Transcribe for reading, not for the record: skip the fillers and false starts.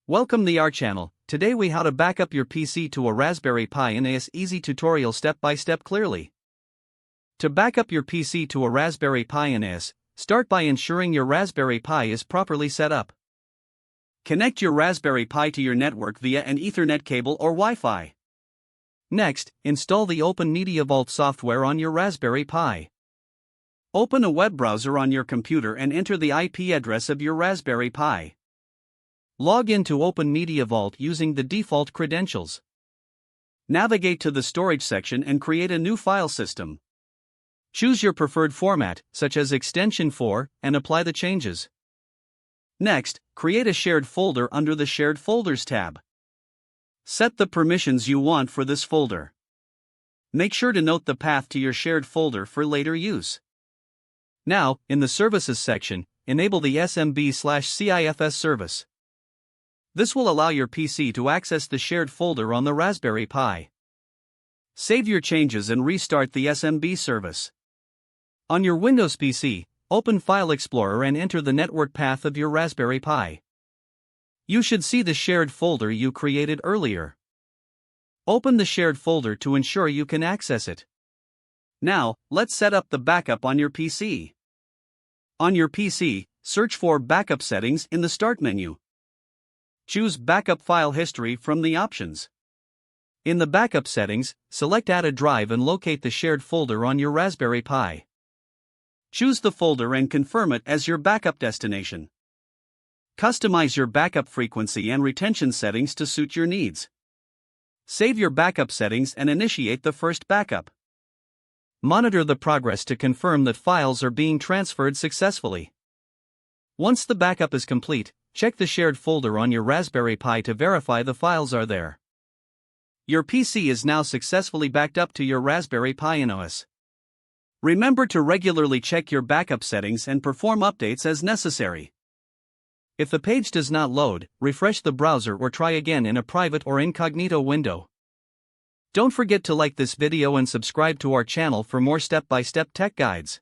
Welcome to our channel. Today we how to back up your PC to a Raspberry Pi NAS easy tutorial step by step clearly. To back up your PC to a Raspberry Pi NAS, start by ensuring your Raspberry Pi is properly set up. Connect your Raspberry Pi to your network via an Ethernet cable or Wi-Fi. Next, install the Open Media Vault software on your Raspberry Pi. Open a web browser on your computer and enter the IP address of your Raspberry Pi. Log in to Open Media Vault using the default credentials. Navigate to the storage section and create a new file system. Choose your preferred format, such as extension 4, and apply the changes. Next, create a shared folder under the Shared Folders tab. Set the permissions you want for this folder. Make sure to note the path to your shared folder for later use. Now, in the Services section, enable the SMB/CIFS service. This will allow your PC to access the shared folder on the Raspberry Pi. Save your changes and restart the SMB service. On your Windows PC, open File Explorer and enter the network path of your Raspberry Pi. You should see the shared folder you created earlier. Open the shared folder to ensure you can access it. Now, let's set up the backup on your PC. On your PC, search for Backup Settings in the Start menu. Choose Backup File History from the options. In the Backup settings, select Add a Drive and locate the shared folder on your Raspberry Pi. Choose the folder and confirm it as your backup destination. Customize your backup frequency and retention settings to suit your needs. Save your backup settings and initiate the first backup. Monitor the progress to confirm that files are being transferred successfully. Once the backup is complete, check the shared folder on your Raspberry Pi to verify the files are there. Your PC is now successfully backed up to your Raspberry Pi NAS. Remember to regularly check your backup settings and perform updates as necessary. If the page does not load, refresh the browser or try again in a private or incognito window. Don't forget to like this video and subscribe to our channel for more step-by-step tech guides.